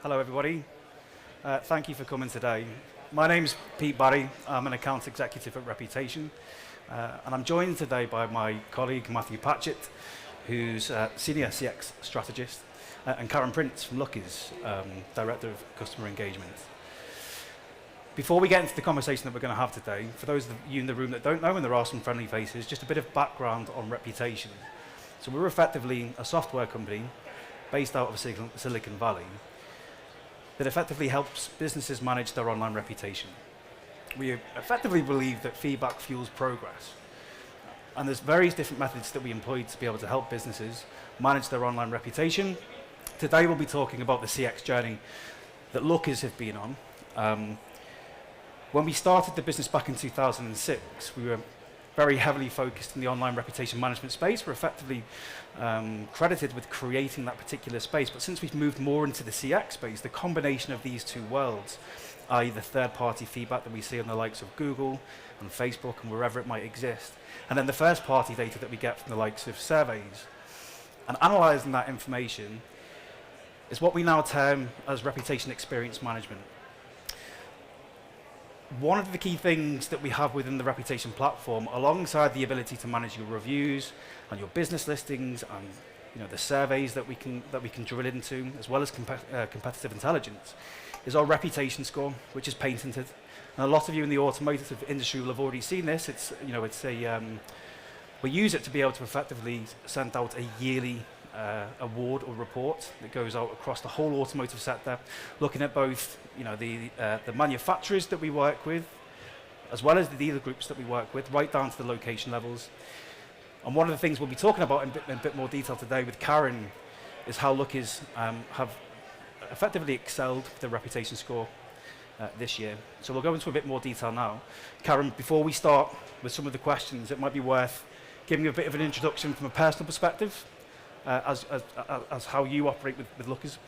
Hello everybody. Thank you for coming today. My name's Pete Barrie. I'm an account executive at Reputation. And I'm joined today by my colleague Matthew Patchett, who's senior CX strategist, and Karen Prince from Lucky's, director of customer engagement. Before we get into the conversation that we're going to have today, for those of you in the room that don't know, and there are some friendly faces, just a bit of background on Reputation. So we're effectively a software company based out of Silicon Valley that effectively helps businesses manage their online reputation. We effectively believe that feedback fuels progress. And there's various different methods that we employ to be able to help businesses manage their online reputation. Today we'll be talking about the CX journey that Lookers have been on. When we started the business back in 2006, we were very heavily focused in the online reputation management space. We're effectively credited with creating that particular space. But since we've moved more into the CX space, the combination of these two worlds, i.e. the third-party feedback that we see on the likes of Google and Facebook and wherever it might exist, and then the first-party data that we get from the likes of surveys, and analysing that information is what we now term as reputation experience management. One of the key things that we have within the Reputation platform, alongside the ability to manage your reviews and your business listings and the surveys that we can drill into, as well as competitive intelligence, is our reputation score, which is patented. And a lot of you in the automotive industry will have already seen this. We use it to be able to effectively send out a yearly award or report that goes out across the whole automotive sector, looking at both the manufacturers that we work with, as well as the dealer groups that we work with, right down to the location levels. And one of the things we'll be talking about in a bit more detail today with Karen is how Lookers have effectively excelled the reputation score this year. So we'll go into a bit more detail now. Karen, before we start with some of the questions, it might be worth giving you a bit of an introduction from a personal perspective as how you operate with Lookers.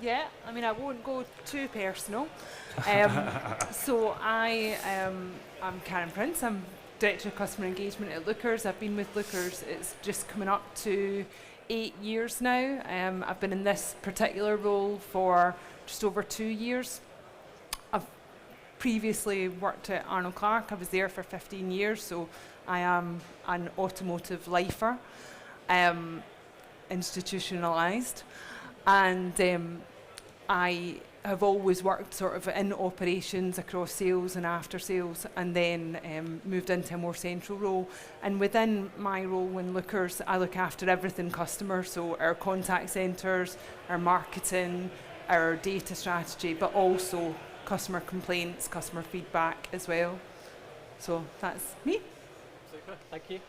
Yeah, I mean, I won't go too personal. So I'm Karen Prince. I'm Director of Customer Engagement at Lookers. I've been with Lookers, it's just coming up to 8 years now. I've been in this particular role for just over 2 years. I've previously worked at Arnold Clark. I was there for 15 years, so I am an automotive lifer. Institutionalized, and I have always worked sort of in operations across sales and after sales, and then moved into a more central role. And within my role in Lookers, I look after everything customer, so our contact centres, our marketing, our data strategy, but also customer complaints, customer feedback as well. So that's me. Super, thank you.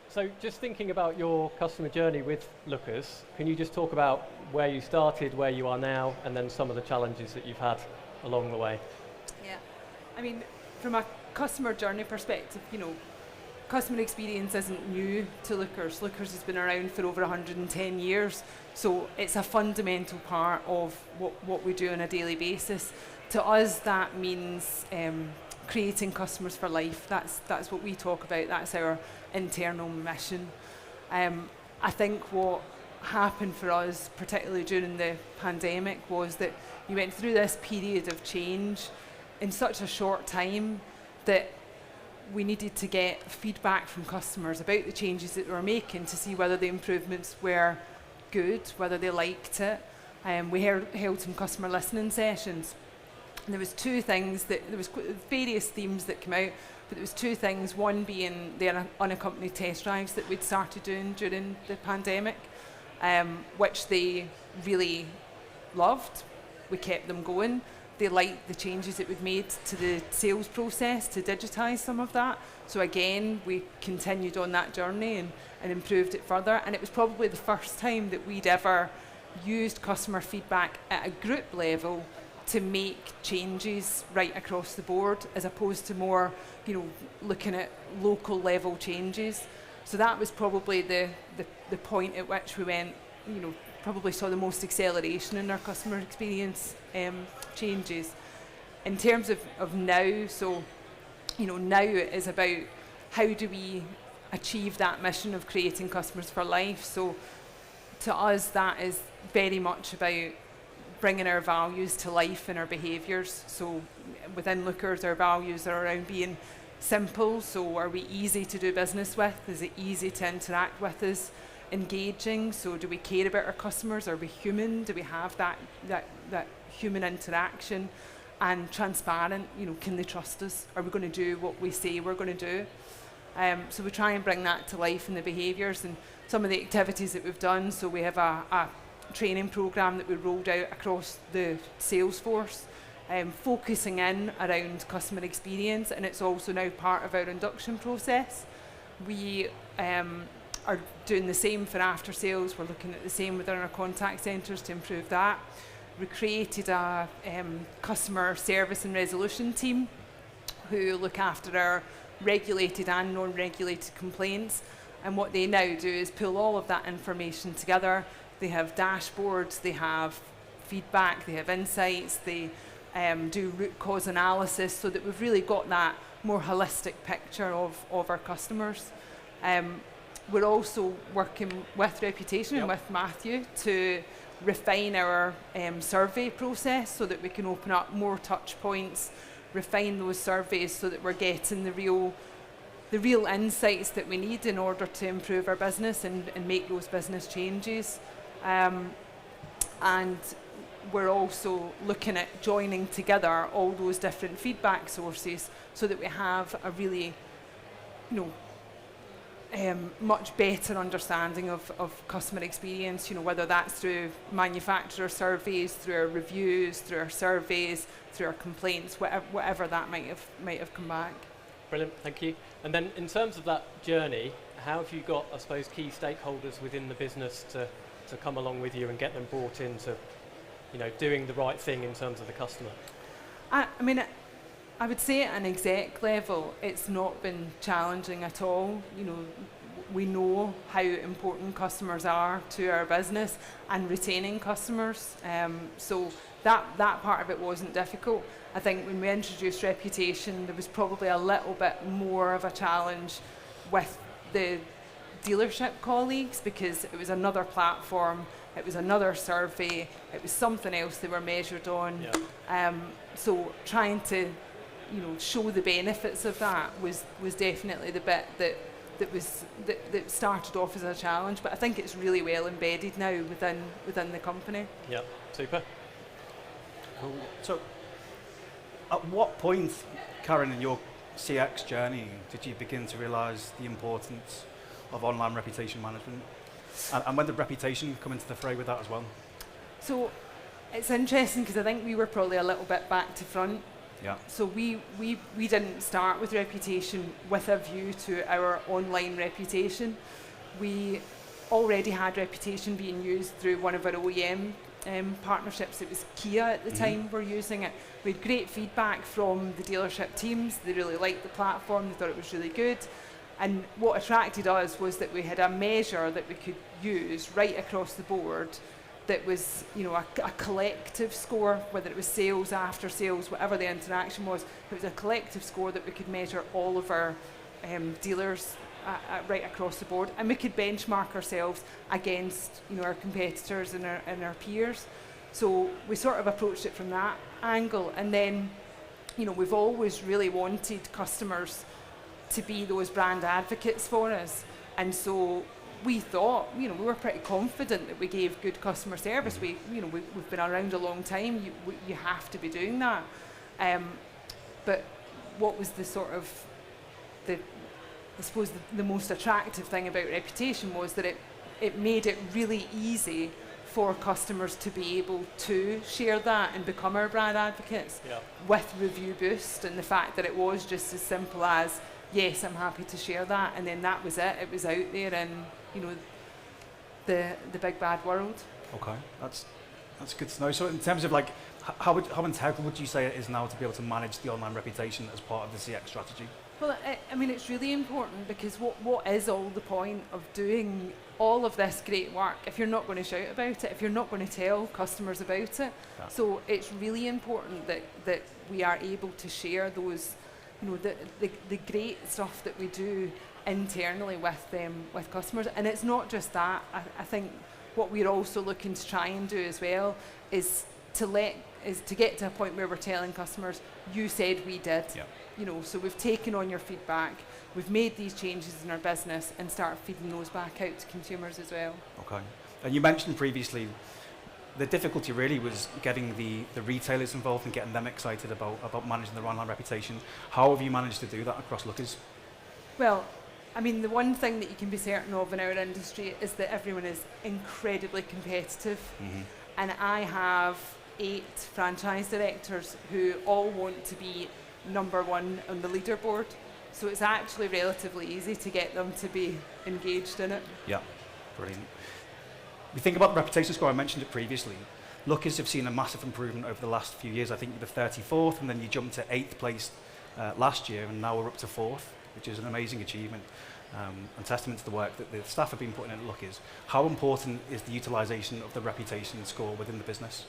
So just thinking about your customer journey with Lookers, can you just talk about where you started, where you are now, and then some of the challenges that you've had along the way? Yeah, I mean, from a customer journey perspective, customer experience isn't new to Lookers. Lookers has been around for over 110 years, so it's a fundamental part of what we do on a daily basis. To us, that means creating customers for life. That's what we talk about. That's our internal mission. I think what happened for us, particularly during the pandemic, was that you went through this period of change in such a short time that we needed to get feedback from customers about the changes that we were making to see whether the improvements were good, whether they liked it. We held some customer listening sessions. And there was two things there was various themes that came out, but there was two things. One being the unaccompanied test drives that we'd started doing during the pandemic, which they really loved. We kept them going. They liked the changes that we'd made to the sales process to digitise some of that. So again, we continued on that journey and improved it further. And it was probably the first time that we'd ever used customer feedback at a group level to make changes right across the board, as opposed to more, looking at local level changes. So that was probably the point at which we went, probably saw the most acceleration in our customer experience changes. In terms of now, so, now it is about how do we achieve that mission of creating customers for life. So to us, that is very much about bringing our values to life in our behaviours. So within Lookers, our values are around being simple. So are we easy to do business with? Is it easy to interact with us? Engaging. So do we care about our customers? Are we human? Do we have that human interaction? And transparent. Can they trust us? Are we going to do what we say we're going to do? So we try and bring that to life in the behaviours and some of the activities that we've done. So we have a training programme that we rolled out across the sales force, focusing in around customer experience, and it's also now part of our induction process. We are doing the same for after sales. We're looking at the same within our contact centres to improve that. We created a customer service and resolution team who look after our regulated and non-regulated complaints, and what they now do is pull all of that information together. They have dashboards, they have feedback, they have insights, they do root cause analysis, so that we've really got that more holistic picture of our customers. We're also working with Reputation and with Matthew to refine our survey process so that we can open up more touch points, refine those surveys so that we're getting the real insights that we need in order to improve our business and make those business changes. And we're also looking at joining together all those different feedback sources so that we have a really, much better understanding of customer experience, whether that's through manufacturer surveys, through our reviews, through our surveys, through our complaints, whatever that might have come back. Brilliant, thank you. And then in terms of that journey, how have you got, I suppose, key stakeholders within the business to come along with you and get them brought into, doing the right thing in terms of the customer? I would say at an exec level, it's not been challenging at all. We know how important customers are to our business and retaining customers. So that part of it wasn't difficult. I think when we introduced Reputation, there was probably a little bit more of a challenge with the dealership colleagues because it was another platform, it was another survey, it was something else they were measured on. Yeah. So trying to show the benefits of that was definitely the bit that started off as a challenge, but I think it's really well embedded now within the company. Yeah, super. Cool. So, at what point, Karen, in your CX journey, did you begin to realise the importance of online reputation management? And when did Reputation come into the fray with that as well? So, it's interesting because I think we were probably a little bit back to front. Yeah. So we didn't start with Reputation with a view to our online reputation. We already had Reputation being used through one of our OEM partnerships. It was Kia at the time were using it. We had great feedback from the dealership teams. They really liked the platform. They thought it was really good. And what attracted us was that we had a measure that we could use right across the board that was, a collective score, whether it was sales, after sales, whatever the interaction was. It was a collective score that we could measure all of our dealers right across the board, and we could benchmark ourselves against, our competitors and our peers. So we sort of approached it from that angle, and then, we've always really wanted customers to be those brand advocates for us, and so we thought, we were pretty confident that we gave good customer service. We've been around a long time. You have to be doing that. But what was the sort of the most attractive thing about Reputation was that it made it really easy for customers to be able to share that and become our brand advocates with Review Boost, and the fact that it was just as simple as, yes, I'm happy to share that, and then that was it. It was out there in the big bad world. Okay, that's good to know. So in terms of how integral would you say it is now to be able to manage the online reputation as part of the CX strategy? Well, it's really important because what is all the point of doing all of this great work if you're not going to shout about it, if you're not going to tell customers about it? Yeah. So it's really important that we are able to share those, the great stuff that we do internally with customers. And it's not just that. I think what we're also looking to try and do as well is to get to a point where we're telling customers, you said we did. Yeah. You know, so we've taken on your feedback, we've made these changes in our business and start feeding those back out to consumers as well. Okay. And you mentioned previously the difficulty really was getting the retailers involved and getting them excited about managing their online reputation. How have you managed to do that across Lookers? Well, I mean, the one thing that you can be certain of in our industry is that everyone is incredibly competitive. Mm-hmm. And I have 8 franchise directors who all want to be number 1 on the leaderboard. So it's actually relatively easy to get them to be engaged in it. Yeah, brilliant. We think about the reputation score, I mentioned it previously. Lookers have seen a massive improvement over the last few years. I think you're the 34th, and then you jumped to 8th place last year, and now we're up to 4th, which is an amazing achievement and testament to the work that the staff have been putting in at Lookers. How important is the utilisation of the reputation score within the business?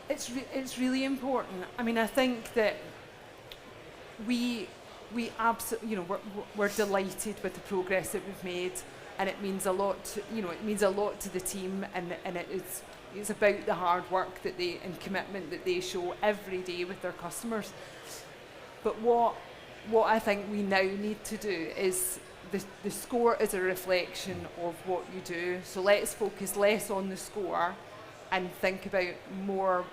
It's really important. I mean, I think that we absolutely, you know, we're delighted with the progress that we've made, and it means a lot to, you know, it means a lot to the team, and it's about the hard work that they and commitment that they show every day with their customers. But what I think we now need to do is the score is a reflection of what you do. So let's focus less on the score and think about more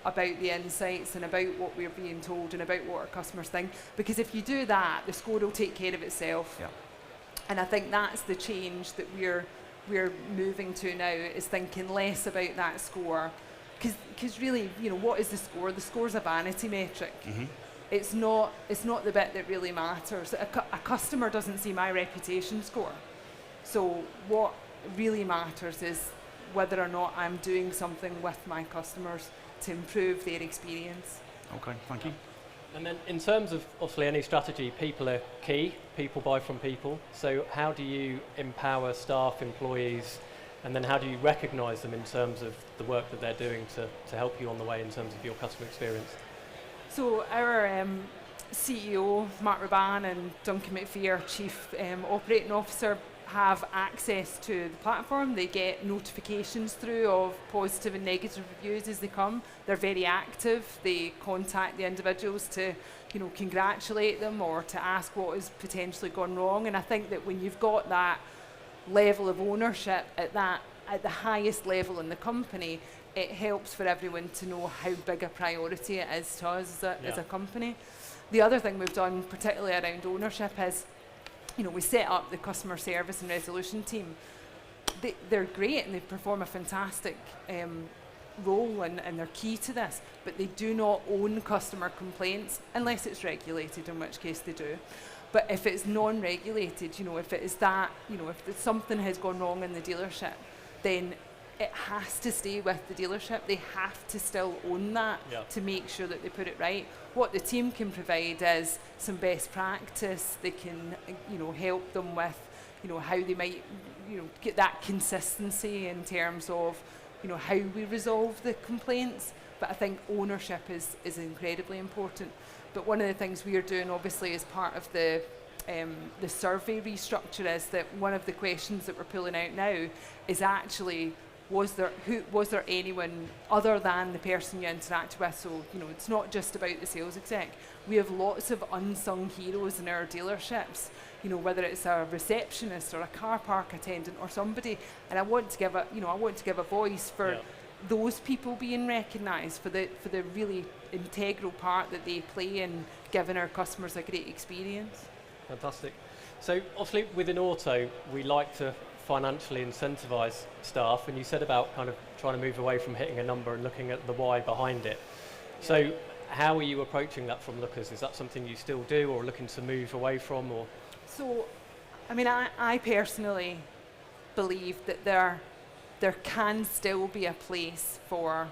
about the insights and about what we're being told and about what our customers think. Because if you do that, the score will take care of itself. Yeah. And I think that's the change that we're moving to now, is thinking less about that score. Because really, you know, what is the score? The score's a vanity metric. Mm-hmm. It's not the bit that really matters. A customer doesn't see my reputation score. So what really matters is whether or not I'm doing something with my customers to improve their experience. Okay, thank you. And then in terms of obviously any strategy, people are key. People buy from people. So how do you empower staff, employees, and then how do you recognise them in terms of the work that they're doing to help you on the way in terms of your customer experience? So our CEO, Mark Raban, and Duncan McPhee, our Chief Operating Officer, have access to the platform. They get notifications through of positive and negative reviews as they come. They're very active. They contact the individuals to, you know, congratulate them or to ask what has potentially gone wrong. And I think that when you've got that level of ownership at the highest level in the company, it helps for everyone to know how big a priority it is to us as a company. The other thing we've done, particularly around ownership, is, you know, we set up the customer service and resolution team. They're great and they perform a fantastic role and they're key to this, but they do not own customer complaints unless it's regulated, in which case they do. But if it's non-regulated, you know, if it is that, you know, if something has gone wrong in the dealership, then it has to stay with the dealership. They have to still own that to make sure that they put it right. What the team can provide is some best practice. They can, you know, help them with, you know, how they might, you know, get that consistency in terms of, you know, how we resolve the complaints. But I think ownership is incredibly important. But one of the things we are doing, obviously, as part of the survey restructure, is that one of the questions that we're pulling out now is actually, was there anyone other than the person you interact with? So, you know, it's not just about the sales exec. We have lots of unsung heroes in our dealerships, you know, whether it's a receptionist or a car park attendant or somebody, and I want to give a voice for those people being recognised for the really integral part that they play in giving our customers a great experience. Fantastic. So obviously within Auto, we like to financially incentivise staff, and you said about kind of trying to move away from hitting a number and looking at the why behind it. So how are you approaching that from Lookers? Is that something you still do or looking to move away from? Or so, I mean, I personally believe that there can still be a place for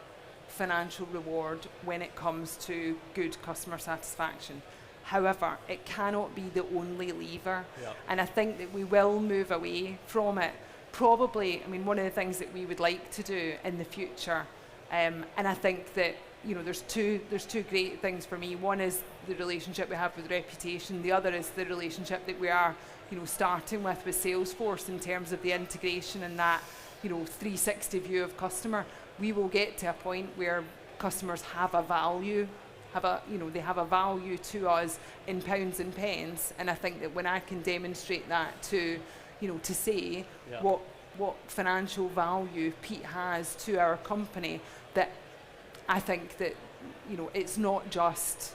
financial reward when it comes to good customer satisfaction. However, it cannot be the only lever. And I think that we will move away from it. Probably, I mean, one of the things that we would like to do in the future, and I think that, you know, there's two great things for me. One is the relationship we have with reputation. The other is the relationship that we are, you know, starting with Salesforce in terms of the integration and that, you know, 360 view of customer. we will get to a point where customers have a value, they have a value to us in pounds and pence. And I think that when I can demonstrate that to say what financial value Pete has to our company, that I think that, it's not just,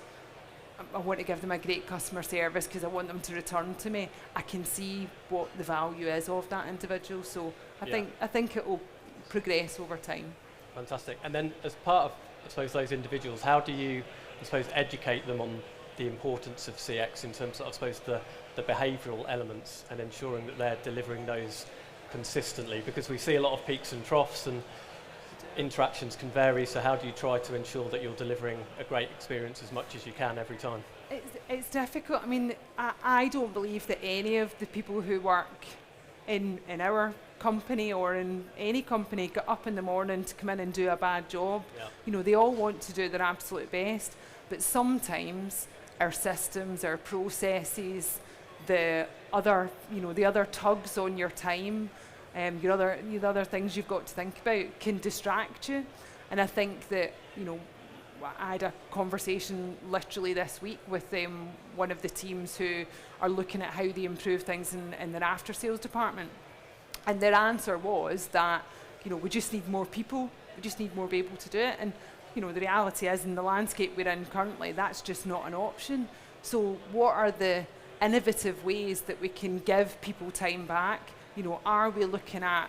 I want to give them a great customer service because I want them to return to me. I can see what the value is of that individual. So I think it will progress over time. Fantastic. And then as part of, I suppose, those individuals, how do you, I suppose, educate them on the importance of CX in terms of, I suppose, the behavioural elements and ensuring that they're delivering those consistently? Because we see a lot of peaks and troughs and interactions can vary, so how do you try to ensure that you're delivering a great experience as much as you can every time? It's difficult. I mean, I don't believe that any of the people who work in our company or in any company get up in the morning to come in and do a bad job. Yeah. They all want to do their absolute best, but sometimes our systems, our processes, the other tugs on your time, your other things you've got to think about can distract you. And I think that, I had a conversation literally this week with one of the teams who are looking at how they improve things in their after sales department. And their answer was that, we just need more people, we just need more people to do it. And, the reality is, in the landscape we're in currently, that's just not an option. So what are the innovative ways that we can give people time back? Are we looking at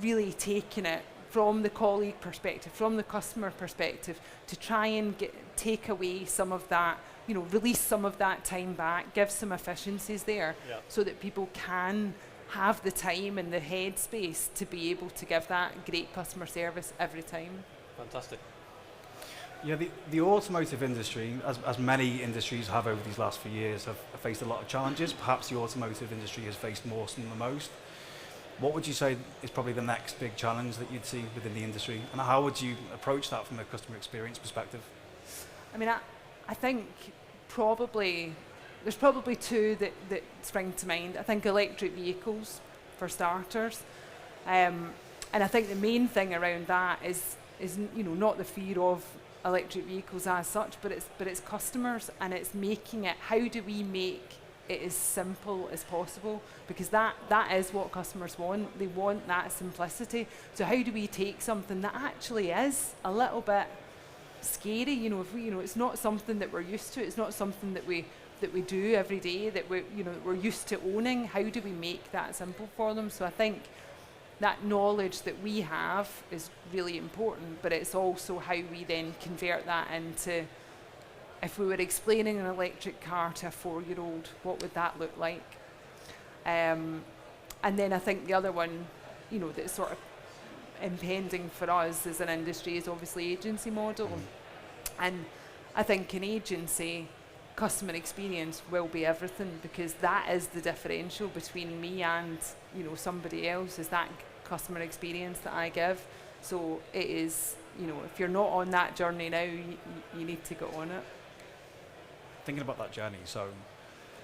really taking it from the colleague perspective, from the customer perspective, to try and take away some of that, release some of that time back, give some efficiencies there, so that people can have the time and the headspace to be able to give that great customer service every time. Fantastic. Yeah, the automotive industry, as many industries have over these last few years, have faced a lot of challenges. Perhaps the automotive industry has faced more than the most. What would you say is probably the next big challenge that you'd see within the industry, and how would you approach that from a customer experience perspective? I mean, I think there's probably two that spring to mind. I think electric vehicles, for starters, and I think the main thing around that is not the fear of electric vehicles as such, but it's customers, and it's making it. How do we make it as simple as possible? Because that is what customers want. They want that simplicity. So how do we take something that actually is a little bit scary? If we, it's not something that we're used to. It's not something that we do every day. That we're used to owning. How do we make that simple for them? So I think that knowledge that we have is really important, but it's also how we then convert that into, if we were explaining an electric car to a 4-year-old, what would that look like? And then I think the other one, that's sort of impending for us as an industry is obviously agency model. And I think in agency, customer experience will be everything, because that is the differential between me and somebody else, is that customer experience that I give. So it is, if you're not on that journey now, you need to get on it. Thinking about that journey, so,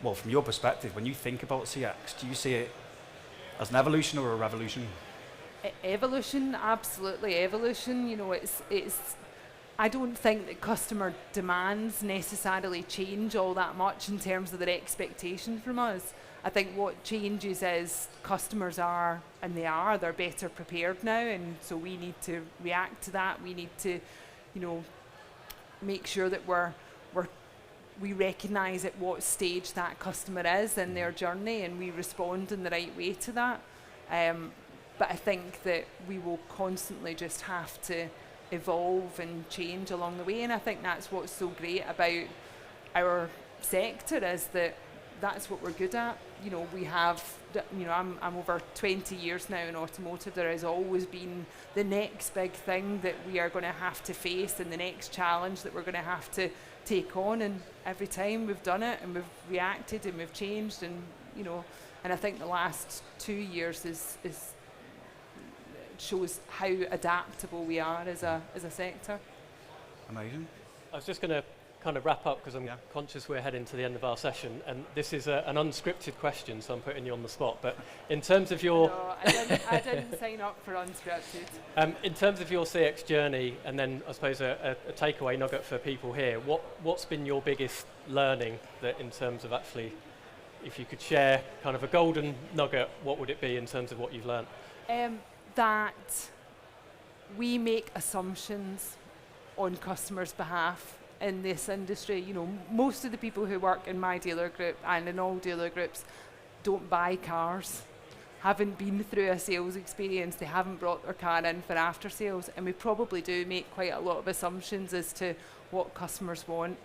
well, from your perspective, when you think about CX, do you see it as an evolution or a revolution? Evolution, absolutely evolution. It's. I don't think that customer demands necessarily change all that much in terms of their expectation from us. I think what changes is customers they're better prepared now, and so we need to react to that. We need to, make sure that we recognise at what stage that customer is in their journey, and we respond in the right way to that. But I think that we will constantly just have to evolve and change along the way, and I think that's what's so great about our sector, is that that's what we're good at. We have, I'm over 20 years now in automotive. There has always been the next big thing that we are going to have to face, and the next challenge that we're going to have to take on, and every time we've done it and we've reacted and we've changed, and and I think the last 2 years shows how adaptable we are as a sector. Amazing. I was just going to kind of wrap up because I'm conscious we're heading to the end of our session, and this is an unscripted question, so I'm putting you on the spot. But in terms of your... No, I didn't sign up for unscripted. In terms of your CX journey, and then I suppose a takeaway nugget for people here, what's been your biggest learning that in terms of actually, if you could share kind of a golden nugget, what would it be in terms of what you've learned? That we make assumptions on customers' behalf in this industry. You know, most of the people who work in my dealer group and in all dealer groups don't buy cars, haven't been through a sales experience, they haven't brought their car in for after sales, and we probably do make quite a lot of assumptions as to what customers want.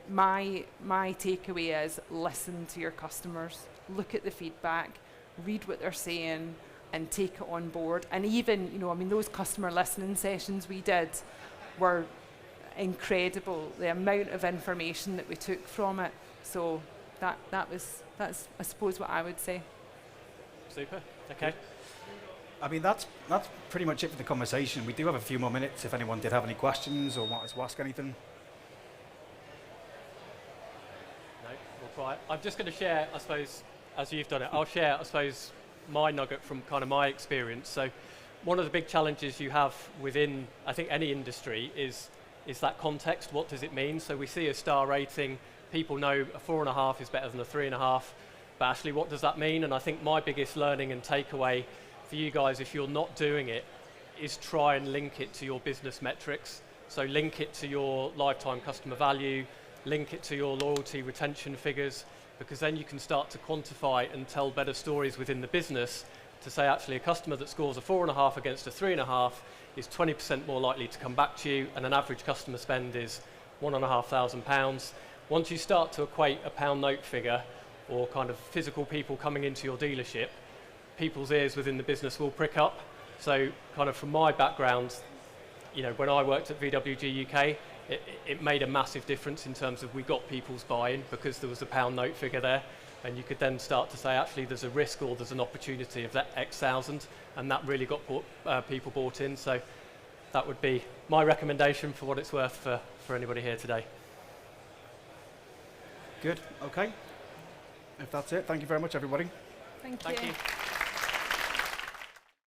My takeaway is listen to your customers, look at the feedback, read what they're saying, and take it on board. And even, you know, I mean, those customer listening sessions we did were incredible, the amount of information that we took from it. So that's I suppose what I would say. Super. Okay. I mean, that's pretty much it for the conversation. We do have a few more minutes if anyone did have any questions or wanted to ask anything. No, we'll try. I'm just going to share, I suppose, as you've done it, I'll share, I suppose, my nugget from kind of my experience. So one of the big challenges you have within, I think, any industry is that context. What does it mean? So we see a star rating, people know a 4.5 is better than a 3.5, but actually what does that mean? And I think my biggest learning and takeaway for you guys, if you're not doing it, is try and link it to your business metrics. So link it to your lifetime customer value, link it to your loyalty retention figures, because then you can start to quantify and tell better stories within the business to say actually a customer that scores a 4.5 against a 3.5 is 20% more likely to come back to you, and an average customer spend is £1,500. Once you start to equate a pound note figure or kind of physical people coming into your dealership, people's ears within the business will prick up. So kind of from my background, you know, when I worked at VWG UK, it made a massive difference in terms of we got people's buy-in because there was a pound note figure there, and you could then start to say actually there's a risk or there's an opportunity of that X thousand, and that really got people bought in. So that would be my recommendation for what it's worth for anybody here today. Good, okay. If that's it, thank you very much everybody. Thank Thank you. you.